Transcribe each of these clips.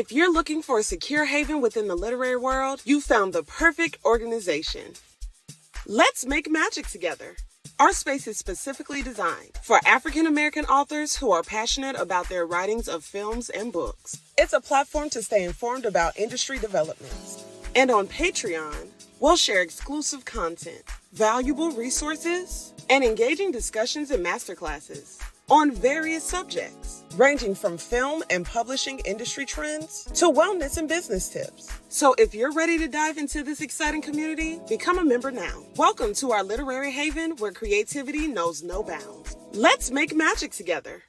If you're looking for a secure haven within the literary world, you found the perfect organization. Let's make magic together. Our space is specifically designed for African American authors who are passionate about their writings of films and books. It's a platform to stay informed about industry developments. And on Patreon, we'll share exclusive content, valuable resources, and engaging discussions and masterclasses on various subjects, ranging from film and publishing industry trends to wellness and business tips. So if you're ready to dive into this exciting community, become a member now. Welcome to our literary haven where creativity knows no bounds. Let's make magic together.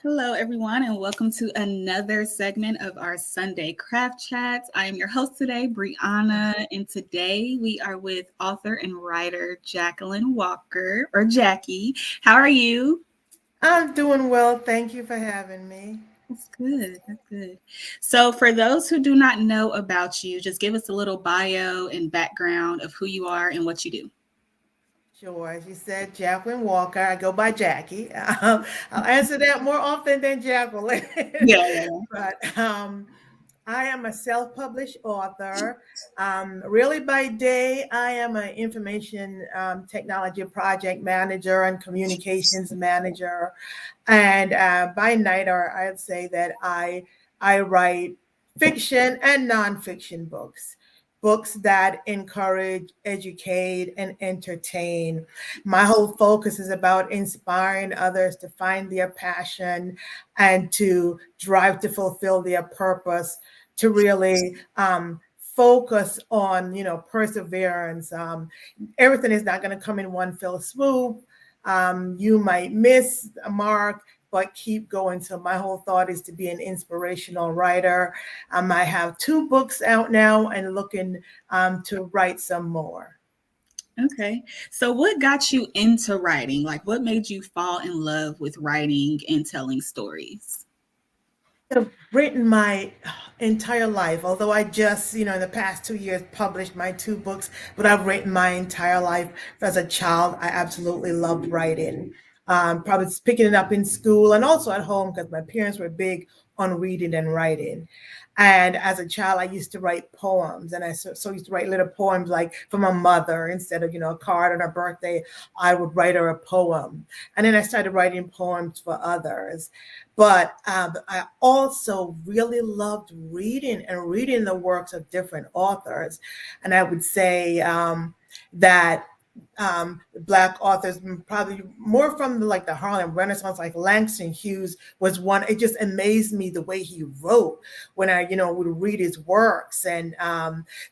Hello, everyone, and welcome to another segment of our Sunday Craft Chats. I am your host today, Brianna, and today we are with author and writer Jacqueline Walker, or Jackie. How are you? I'm doing well. Thank you for having me. That's good. That's good. So for those who do not know about you, just give us a little bio and background of who you are and what you do. Sure. As you said, Jacqueline Walker. I go by Jackie. I'll answer that more often than Jacqueline. Yeah. But I am a self-published author. Really by day, I am an information technology project manager and communications manager. And by night, or I'd say that I write fiction and nonfiction books that encourage, educate, and entertain. My whole focus is about inspiring others to find their passion and to drive to fulfill their purpose, to really focus on, perseverance. Everything is not going to come in one fell swoop. You might miss a mark, but keep going. So my whole thought is to be an inspirational writer. I have 2 books out now and looking to write some more. Okay. So what got you into writing? Like, what made you fall in love with writing and telling stories? I've written my entire life, although I just, in the past 2 years published my 2 books, but I've written my entire life. As a child, I absolutely loved writing. Probably picking it up in school and also at home because my parents were big on reading and writing. And as a child, I used to write poems, and I so used to write little poems like for my mother. Instead of, a card on her birthday, I would write her a poem. And then I started writing poems for others. But I also really loved reading the works of different authors. And I would say that Black authors, probably more from the Harlem Renaissance, like Langston Hughes was one. It just amazed me the way he wrote when I, would read his works and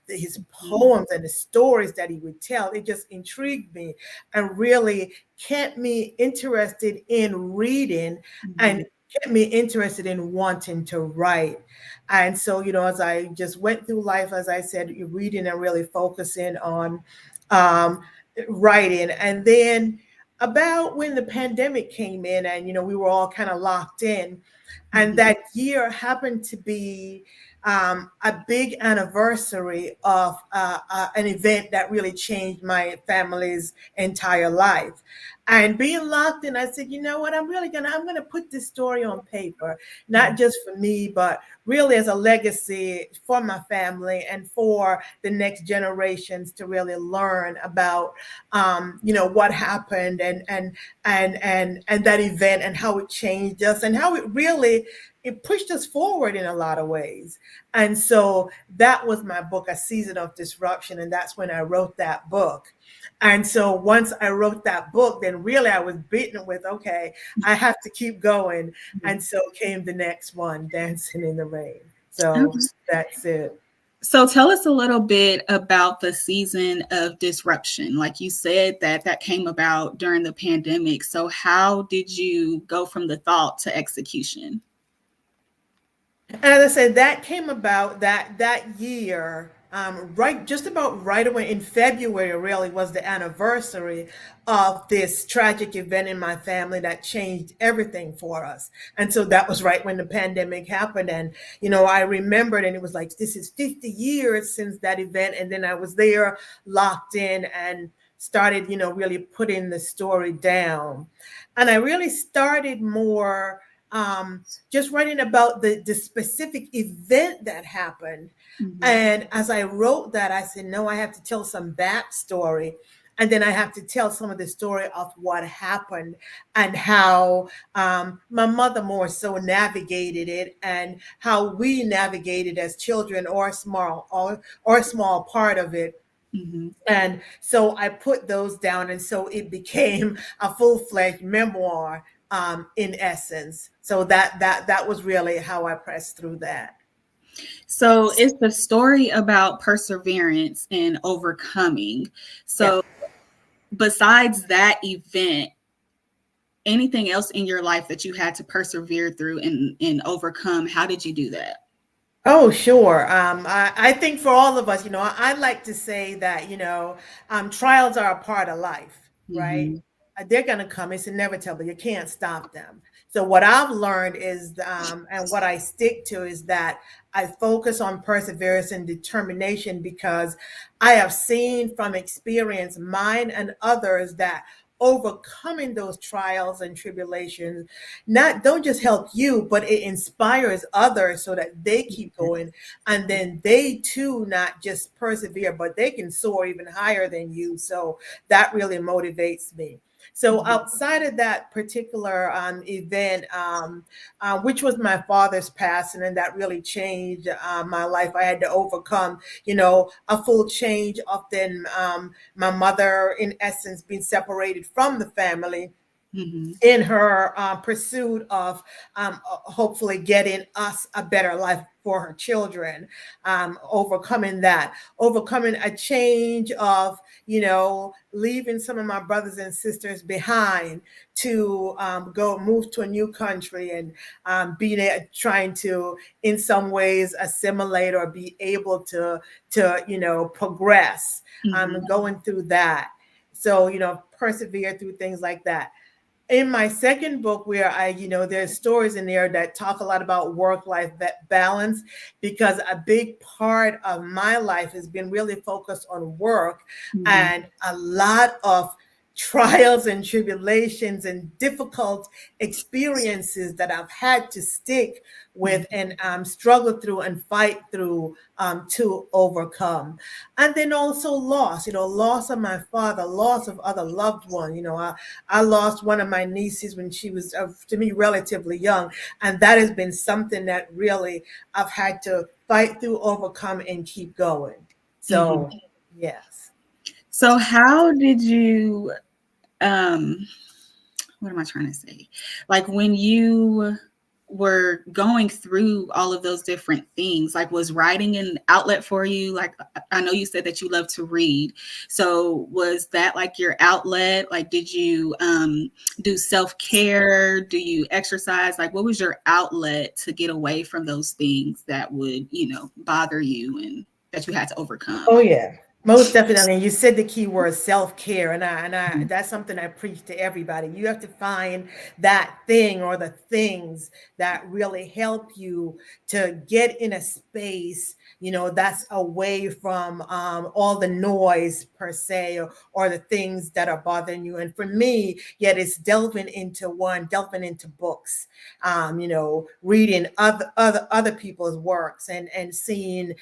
his poems and the stories that he would tell. It just intrigued me and really kept me interested in reading and kept me interested in wanting to write. And so, as I just went through life, as I said, reading and really focusing on writing. And then about when the pandemic came in and, we were all kind of locked in, and that year happened to be a big anniversary of an event that really changed my family's entire life. And being locked in, I said, you know what, I'm going to put this story on paper, not just for me, but really as a legacy for my family and for the next generations to really learn about, what happened and that event and how it changed us and how it pushed us forward in a lot of ways. And so that was my book, A Season of Disruption. And that's when I wrote that book. And so once I wrote that book, then really I was beaten with, okay, I have to keep going. And so came the next one, Dancing in the Rain. So that's it. So tell us a little bit about the season of disruption. Like you said, that came about during the pandemic. So how did you go from the thought to execution? As I said, that came about that year, right, just about right away in February. Really was the anniversary of this tragic event in my family that changed everything for us. And so that was right when the pandemic happened. And I remembered, and it was like, this is 50 years since that event. And then I was there, locked in, and started, really putting the story down. And I really started more. Just writing about the specific event that happened. Mm-hmm. And as I wrote that, I said, no, I have to tell some backstory. And then I have to tell some of the story of what happened and how my mother more so navigated it, and how we navigated as children, or a small part of it. Mm-hmm. And so I put those down, and so it became a full-fledged memoir, in essence. So that was really how I pressed through that. So it's the story about perseverance and overcoming. Yeah. So besides that event, anything else in your life that you had to persevere through and overcome, how did you do that? Oh, sure. I think for all of us, I like to say that, trials are a part of life, right? Mm-hmm. They're going to come. It's inevitable. You can't stop them. So what I've learned is, and what I stick to is that I focus on perseverance and determination, because I have seen from experience, mine and others, that overcoming those trials and tribulations not don't just help you, but it inspires others so that they keep going, and then they too not just persevere, but they can soar even higher than you. So that really motivates me. So Mm-hmm. outside of that particular event, which was my father's passing, and that really changed my life. I had to overcome, a full change of then, my mother, in essence, being separated from the family Mm-hmm. in her pursuit of hopefully getting us a better life for her children. Overcoming a change of, leaving some of my brothers and sisters behind to go move to a new country, and trying to, in some ways, assimilate or be able to progress, Mm-hmm. going through that. So, persevere through things like that. In my second book, where there's stories in there that talk a lot about work-life balance, because a big part of my life has been really focused on work, Mm-hmm. and a lot of trials and tribulations and difficult experiences that I've had to stick with, and struggle through and fight through, to overcome. And then also loss, loss of my father, loss of other loved ones. I lost one of my nieces when she was, to me, relatively young. And that has been something that really I've had to fight through, overcome, and keep going. Mm-hmm. So, yes. So how did you what am I trying to say? Like when you were going through all of those different things, like was writing an outlet for you? Like I know you said that you love to read. So was that like your outlet? Like did you do self-care? Do you exercise? Like what was your outlet to get away from those things that would, bother you and that you had to overcome? Oh yeah, most definitely. And you said the key word self-care, and I that's something I preach to everybody. You have to find that thing or the things that really help you to get in a space, that's away from all the noise per se, or the things that are bothering you. And for me, yet it's delving into books, reading other people's works, and seeing,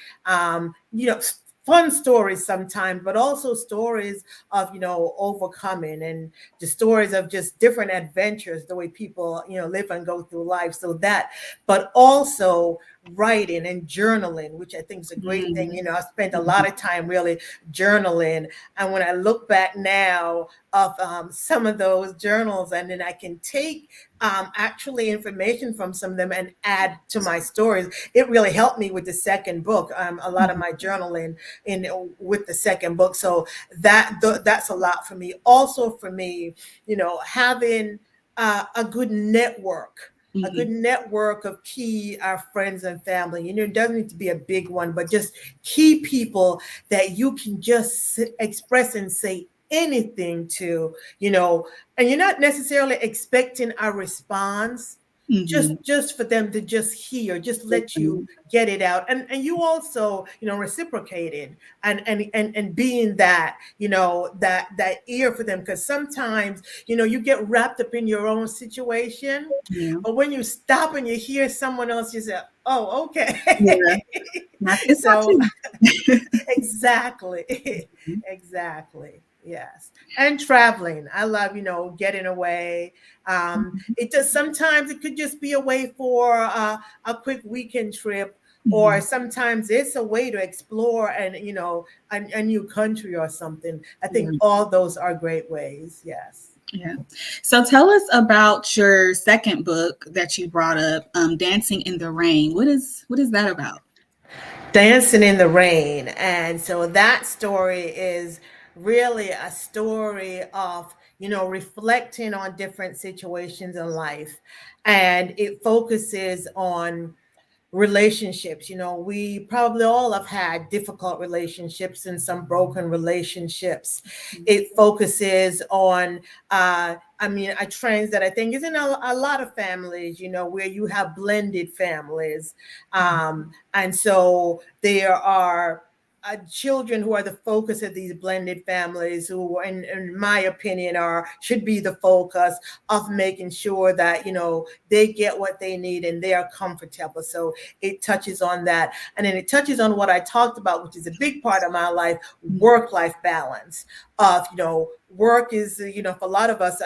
fun stories sometimes, but also stories of, overcoming, and the stories of just different adventures, the way people, live and go through life. So that, but also writing and journaling, which I think is a great thing. Mm, You know, I spent a mhm, lot of time really journaling. And when I look back now of some of those journals, and then I can take actually information from some of them and add to my stories, it really helped me with the second book. A lot of mhm, my journaling in with the second book. So that's a lot for me. Also for me, you know, having a good network, a good mhm, network of key friends and family. You know, it doesn't need to be a big one, but just key people that you can just express and say anything to, you know, and you're not necessarily expecting a response. mhm. Just for them to just hear, just let you Listen. get it out, and you also, you know, reciprocating and being that, you know, that ear for them, because sometimes, you know, you get wrapped up in your own situation, Yeah. but when you stop and you hear someone else, you say, oh, Yeah. okay. It's not So too. exactly. Mhm, Exactly, yes. And traveling, I love, you know, getting away. mhm, It just sometimes it could just be a way for a quick weekend trip, or mhm. sometimes it's a way to explore and, you know, a new country or something. I think Yeah. all those are great ways, yes. Yeah. So tell us about your second book that you brought up, Dancing in the Rain. What is that about? Dancing in the Rain. And so that story is really a story of, you know, reflecting on different situations in life. And it focuses on relationships. You know, we probably all have had difficult relationships and some broken relationships. It focuses on I mean, a trend that I think is in a lot of families, you know, where you have blended families. And so there are children who are the focus of these blended families, who in my opinion are should be the focus of making sure that, you know, they get what they need and they are comfortable. So it touches on that, and then it touches on what I talked about, which is a big part of my life: Mhm, work-life balance. Of, you know, work is, you know, for a lot of us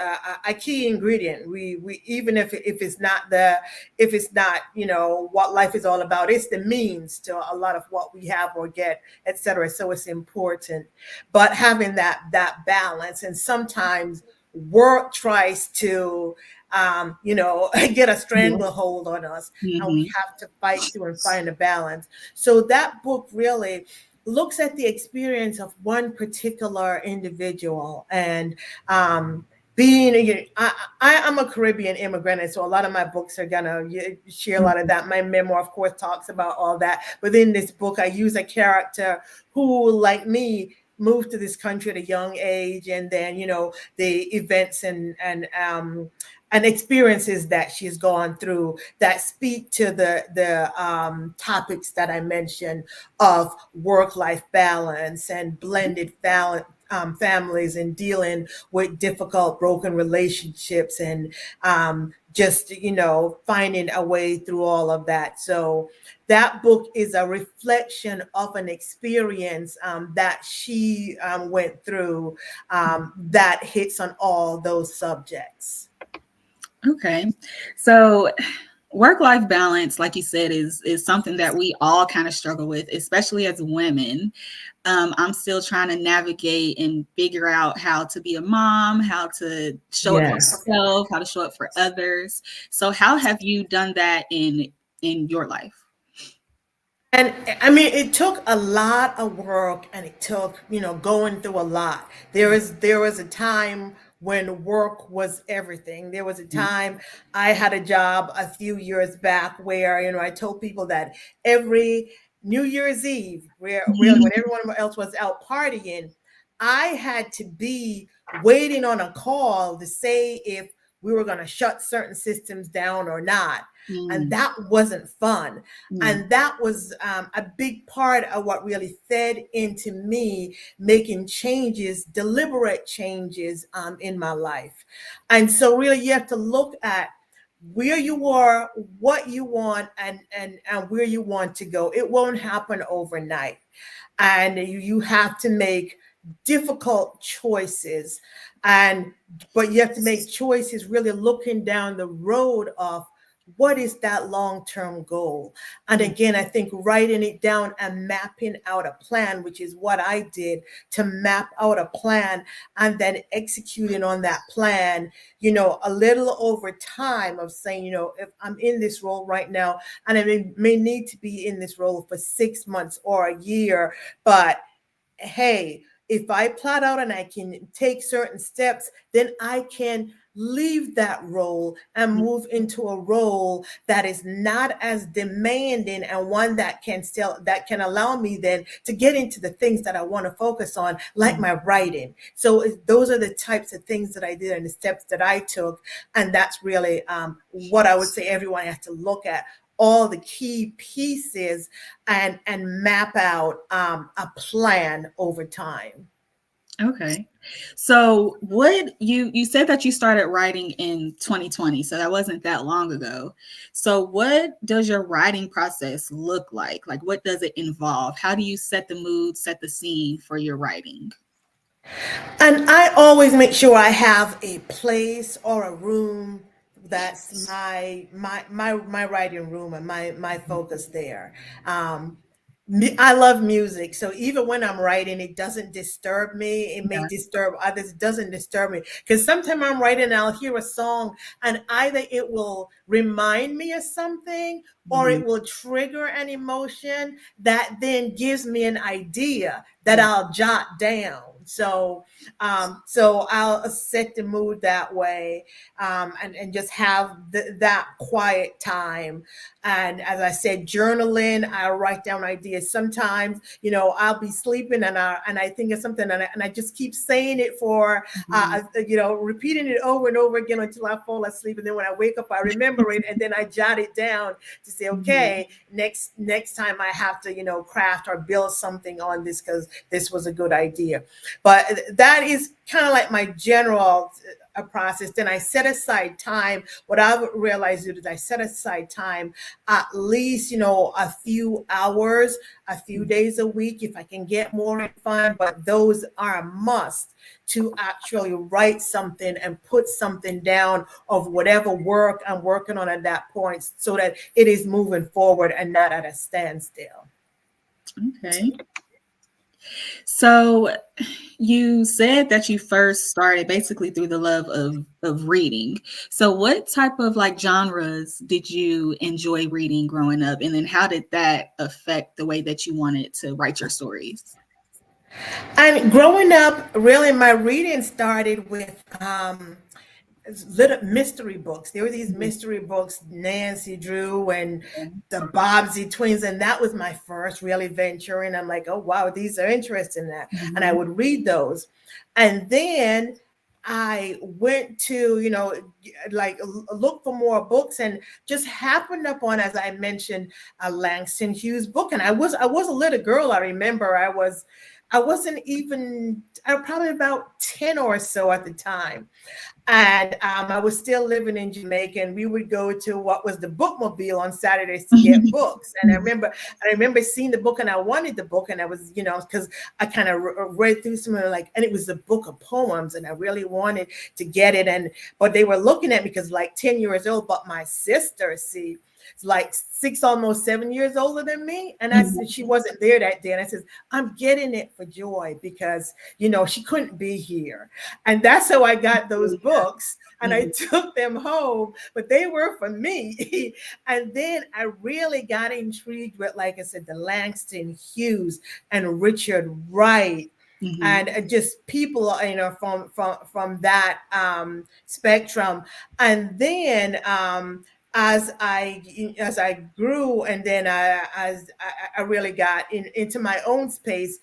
a key ingredient. We even if it's not the, if it's not, you know, what life is all about, it's the means to a lot of what we have or get, etc. So it's important, but having that balance. And sometimes work tries to you know, get a yeah. stranglehold on us, and we Mhm, have to fight through and find a balance. So that book really looks at the experience of one particular individual. And being I'm a Caribbean immigrant, and so a lot of my books are gonna share a lot of mhm, that. My memoir, of course, talks about all that. But in this book, I use a character who, like me, moved to this country at a young age, and then, you know, the events and experiences that she's gone through that speak to the topics that I mentioned, of work-life balance and blended families, and dealing with difficult broken relationships, and just, you know, finding a way through all of that. So that book is a reflection of an experience that she went through, that hits on all those subjects. okay. So work-life balance, like you said, is something that we all kind of struggle with, especially as women. I'm still trying to navigate and figure out how to be a mom, how to show up for Yes. myself, how to show up for others. So how have you done that in your life? And I mean, it took a lot of work, and it took, you know, going through a lot. There was a time when work was everything. There was a Mhm, time I had a job a few years back where, you know, I told people that every New Year's Eve, where really when mhm, everyone else was out partying, I had to be waiting on a call to say if we were going to shut certain systems down or not. And mm, that wasn't fun. yeah, And that was a big part of what really fed into me making changes, deliberate changes in my life. And so really you have to look at where you are, what you want, and where you want to go. It won't happen overnight, and you have to make difficult choices. And but you have to make choices really looking down the road of what is that long-term goal? And again, I think writing it down and mapping out a plan, which is what I did, to map out a plan and then executing on that plan, a little over time of saying, if I'm in this role right now and I may need to be in this role for 6 months or a year, but hey, if I plot out and I can take certain steps, then I can leave that role and move into a role that is not as demanding, and one that can allow me then to get into the things that I want to focus on, like my writing. So those are the types of things that I did and the steps that I took. And that's really what I would say everyone has to look at, all the key pieces, and map out a plan over time. Okay. So what you said that you started writing in 2020, so that wasn't that long ago. So what does your writing process look like? Like, what does it involve? How do you set the mood, set the scene for your writing? And I always make sure I have a place or a room that's my writing room and my focus there. Um, I love music, so even when I'm writing, it doesn't disturb me. It may Yeah. disturb others, it doesn't disturb me. Because sometimes I'm writing and I'll hear a song, and either it will remind me of something or Mhm. it will trigger an emotion that then gives me an idea that Yeah. I'll jot down. So I'll set the mood that way, and just have that quiet time. And as I said, journaling, I write down ideas. Sometimes, I'll be sleeping and I think of something, and I just keep saying it for, Mhm. repeating it over and over again until I fall asleep. And then when I wake up, I remember it, and then I jot it down to say, Mhm. okay, next time I have to, craft or build something on this because this was a good idea. But that is kind of like my general process. Then I set aside time. What I've realized is I set aside time, at least, a few hours, a few days a week. If I can get more, it's fine, but those are a must to actually write something and put something down of whatever work I'm working on at that point, so that it is moving forward and not at a standstill. Okay. So you said that you first started basically through the love of reading. So what type of like genres did you enjoy reading growing up? And then how did that affect the way that you wanted to write your stories? And growing up, really, my reading started with little mystery books. There were these Mhm. mystery books, Nancy Drew and the Bobbsey twins, and that was my first really venture. And I'm like, oh wow, these are interesting. That, and I Mhm. would read those, and then I went to, like look for more books, and just happened upon, as I mentioned, a Langston Hughes book. And I was a little girl. I remember I wasn't even, I was probably about 10 or so at the time. And I was still living in Jamaica, and we would go to what was the bookmobile on Saturdays to get books. And I remember seeing the book, and I wanted the book, and I was, because I kind of read through some of like, and it was a book of poems, and I really wanted to get it. And but they were looking at me because like 10 years old, but my sister, see, it's like 6, almost 7 years older than me, and I said Mhm. she wasn't there that day, and I said, I'm getting it for Joy because she couldn't be here. And that's how I got those books. And I Mhm. took them home, but they were for me. And then I really got intrigued with, like I said, the Langston Hughes and Richard Wright, Mhm. and just people, from that spectrum. And then as I grew, and then as I really got into my own space,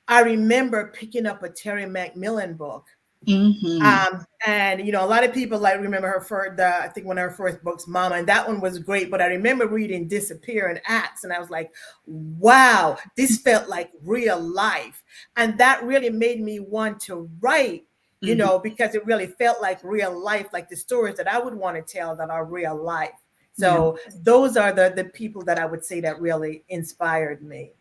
I remember picking up a Terry McMillan book. Mhm. And a lot of people like remember her for I think one of her first books, Mama, and that one was great. But I remember reading Disappear and Acts, and I was like, wow, this felt like real life. And that really made me want to write, Mhm. because it really felt like real life, like the stories that I would want to tell that are real life. Yeah. So those are the people that I would say that really inspired me.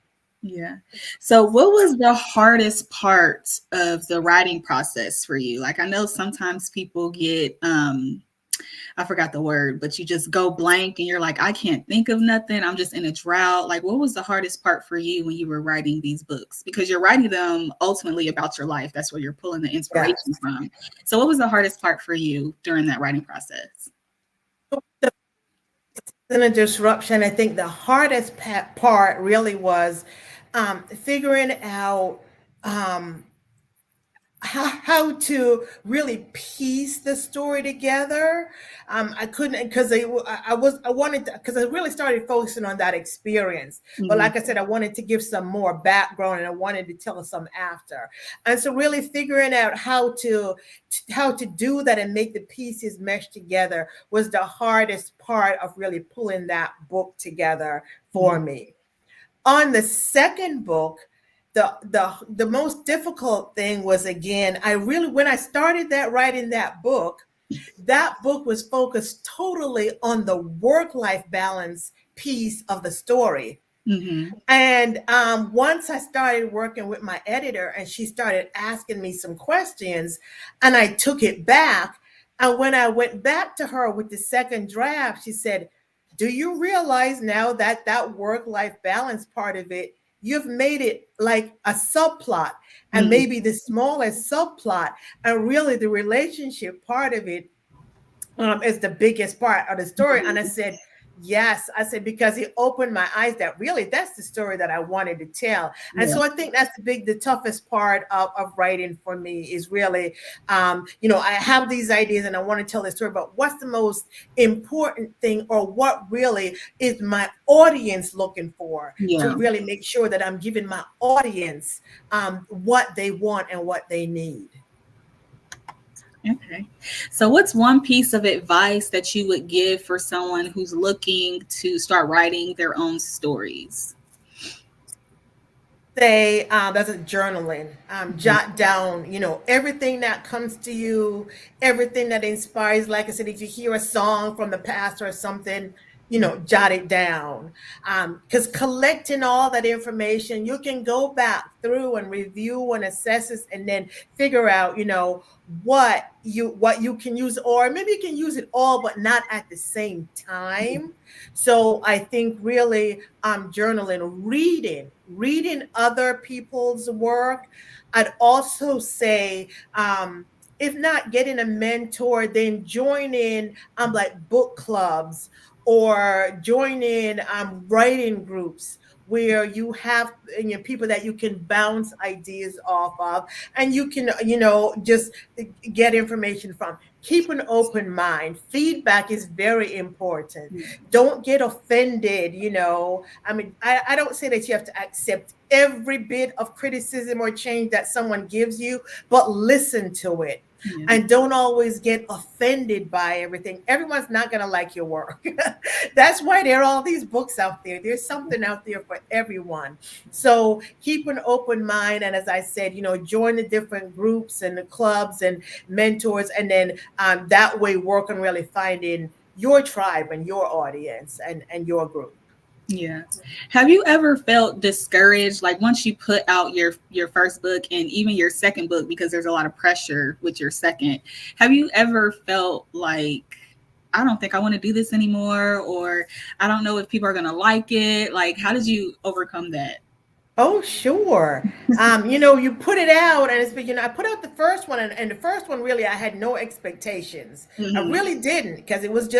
Yeah. So what was the hardest part of the writing process for you? Like I know sometimes people get I forgot the word, but you just go blank and you're like, I can't think of nothing. I'm just in a drought. Like, what was the hardest part for you when you were writing these books? Because you're writing them ultimately about your life. That's where you're pulling the inspiration Yes. from. So, what was the hardest part for you during that writing process? In a disruption, I think the hardest part really was figuring out um, how to really piece the story together. I couldn't because I wanted to, because I really started focusing on that experience. But Mm-hmm. like I said, I wanted to give some more background and I wanted to tell some after. And so really figuring out how to do that and make the pieces mesh together was the hardest part of really pulling that book together for me. On the second book, the most difficult thing was, again, I really, when I started that writing that book was focused totally on the work life balance piece of the story. Mm-hmm. And once I started working with my editor and she started asking me some questions, and I took it back. And when I went back to her with the second draft, she said, do you realize now that that work life balance part of it, you've made it like a subplot, and Mm-hmm. maybe the smallest subplot, and really the relationship part of it is the biggest part of the story. And I said, yes, I said, because it opened my eyes that really that's the story that I wanted to tell. And Yeah. so I think that's the toughest part of writing for me is really, I have these ideas and I want to tell the story, but what's the most important thing, or what really is my audience looking for, to Yeah. really make sure that I'm giving my audience what they want and what they need. Okay. So, what's one piece of advice that you would give for someone who's looking to start writing their own stories? Say that's a journaling. Jot down, everything that comes to you, everything that inspires. Like I said, if you hear a song from the past or something, jot it down. Because collecting all that information, you can go back through and review and assess it, and then figure out, what you can use, or maybe you can use it all, but not at the same time. So I think really journaling, reading other people's work. I'd also say, if not getting a mentor, then join in like book clubs, or join in writing groups where you have, people that you can bounce ideas off of, and you can, just get information from. Keep an open mind. Feedback is very important. Don't get offended. I mean, I don't say that you have to accept every bit of criticism or change that someone gives you, but listen to it. Yeah. And don't always get offended by everything. Everyone's not going to like your work. That's why there are all these books out there. There's something out there for everyone. So keep an open mind. And as I said, join the different groups and the clubs and mentors. And then that way work on really finding your tribe and your audience and your group. Yeah. Have you ever felt discouraged, like once you put out your first book and even your second book, because there's a lot of pressure with your second? Have you ever felt like, I don't think I want to do this anymore, or I don't know if people are gonna like it? Like, how did you overcome that? Oh, sure. You put it out, and it's been, I put out the first one, and the first one really, I had no expectations. I Mm-hmm. really didn't, because it was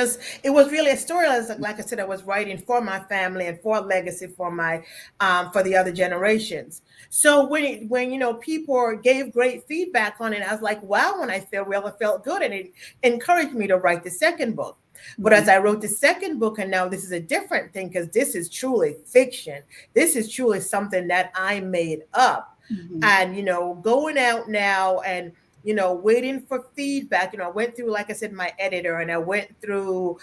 really a story. Like I said, I was writing for my family and for a legacy for the other generations. So when people gave great feedback on it, I was like, wow, when I felt good, and it encouraged me to write the second book. But Yeah. as I wrote the second book, and now this is a different thing, because this is truly fiction. This is truly something that I made up. Mm-hmm. And, going out now and, waiting for feedback. I went through, like I said, my editor, and I went through,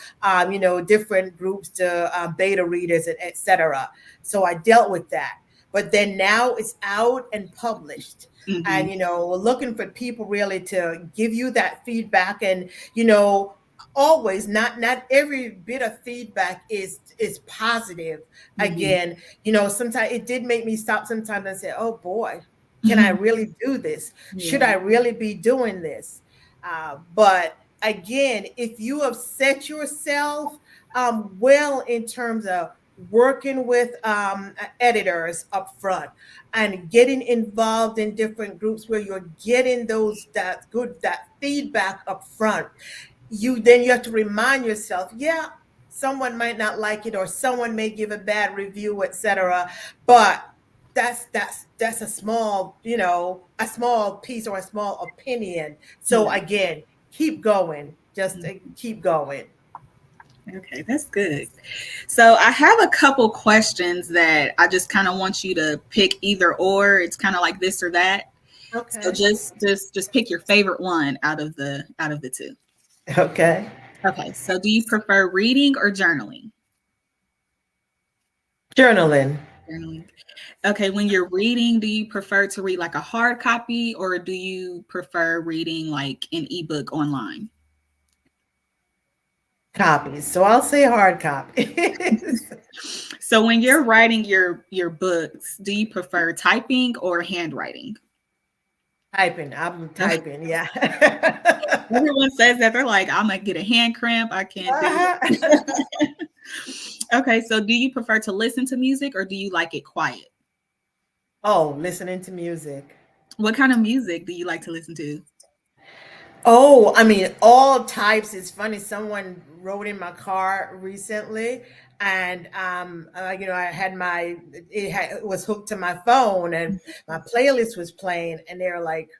different groups to beta readers, and et cetera. So I dealt with that. But then now it's out and published. Mm-hmm. And, looking for people really to give you that feedback. And, always, not every bit of feedback is positive. Mm-hmm. Again, sometimes it did make me stop sometimes and say, oh boy, can I Mm-hmm. really do this? Should Yeah. I really be doing this? But again, if you have set yourself well in terms of working with editors up front and getting involved in different groups where you're getting those that feedback up front, you have to remind yourself, yeah, someone might not like it or someone may give a bad review, etc. But that's a small, a small piece or a small opinion. So Yeah. again, keep going. Just keep going. Okay, that's good. So I have a couple questions that I just kind of want you to pick either or. It's kind of like this or that. So Okay. just pick your favorite one out of the two. Okay. Okay. So do you prefer reading or journaling? Journaling. Journaling. Okay, when you're reading, do you prefer to read like a hard copy or do you prefer reading like an ebook online? Copies. So I'll say hard copies. So when you're writing your books, do you prefer typing or handwriting? Typing. I'm typing. Yeah. Everyone says that they're like, I'm gonna get a hand cramp. I can't do Uh-huh. it. Okay, so do you prefer to listen to music or do you like it quiet? Oh, listening to music. What kind of music do you like to listen to? Oh, I mean, all types. It's funny. Someone rode in my car recently, and I had it was hooked to my phone, and my playlist was playing, and they're like,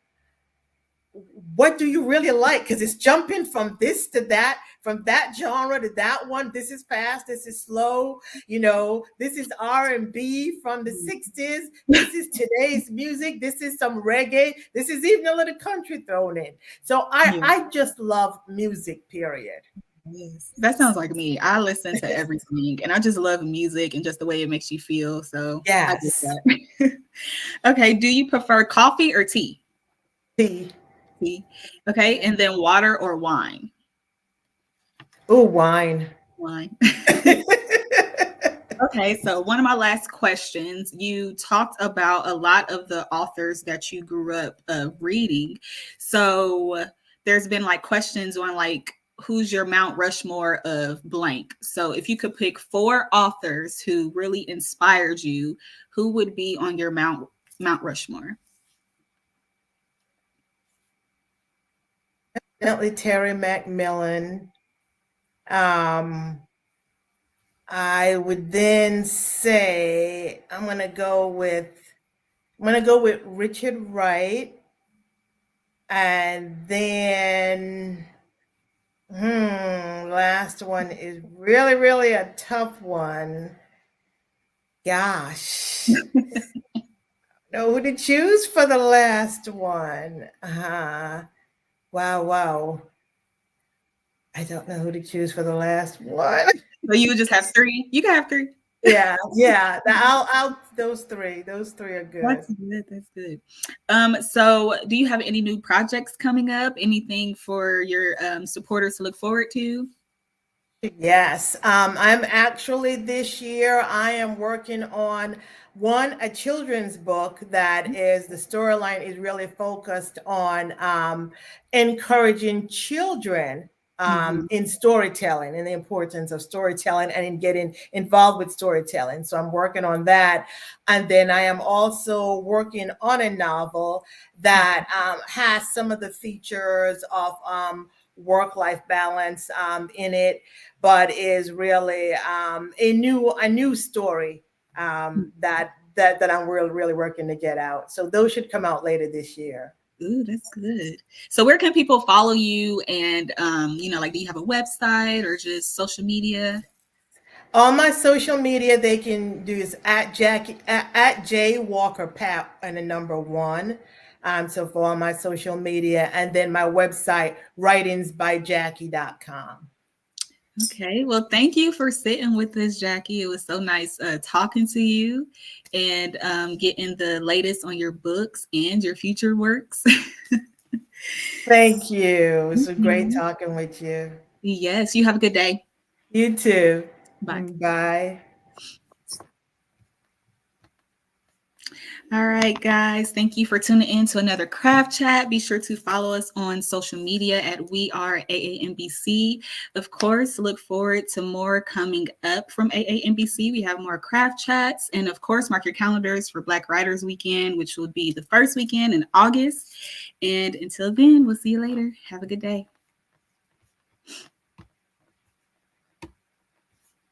"What do you really like?" Because it's jumping from this to that, from that genre to that one. This is fast. This is slow. This is R&B from the '60s. This is today's music. This is some reggae. This is even a little country thrown in. So I Yeah. I just love music. Period. Yes. That sounds like me. I listen to everything and I just love music and just the way it makes you feel. So I get Yes. that. Okay. Do you prefer coffee or tea? Tea. Tea. Okay. And then water or wine? Ooh, wine. Wine. Okay, so one of my last questions, you talked about a lot of the authors that you grew up reading. So there's been like questions on like who's your Mount Rushmore of blank. So if you could pick four authors who really inspired you, who would be on your Mount Rushmore? Definitely Terry McMillan. Um, I would then say I'm gonna go with Richard Wright, and then last one is really, really a tough one. Gosh, know who to choose for the last one. Wow, wow. I don't know who to choose for the last one. So you would just have three. You can have three. Yeah, yeah. I'll those three are good. That's good. That's good. So do you have any new projects coming up? Anything for your supporters to look forward to? Yes, I'm actually this year I am working on a children's book that is the storyline is really focused on encouraging children Mhm. in storytelling and the importance of storytelling and in getting involved with storytelling. So I'm working on that, and then I am also working on a novel that has some of the features of work-life balance in it, but is really a new story that I'm really working to get out. So those should come out later this year. Ooh, that's good. So where can people follow you? And like, do you have a website or just social media? On my social media, they can do is at Jackie at J Walker Pat and the number one. So for all my social media, and then my website, writingsbyjackie.com. Okay. Well, thank you for sitting with us, Jackie. It was so nice talking to you and getting the latest on your books and your future works. Thank you. It's great Mhm. talking with you. Yes. You have a good day. You too. Bye. Bye. All right, guys. Thank you for tuning in to another craft chat. Be sure to follow us on social media at We Are AANBC. Of course, look forward to more coming up from AANBC. We have more craft chats. And of course, mark your calendars for Black Writers Weekend, which will be the first weekend in August. And until then, we'll see you later. Have a good day.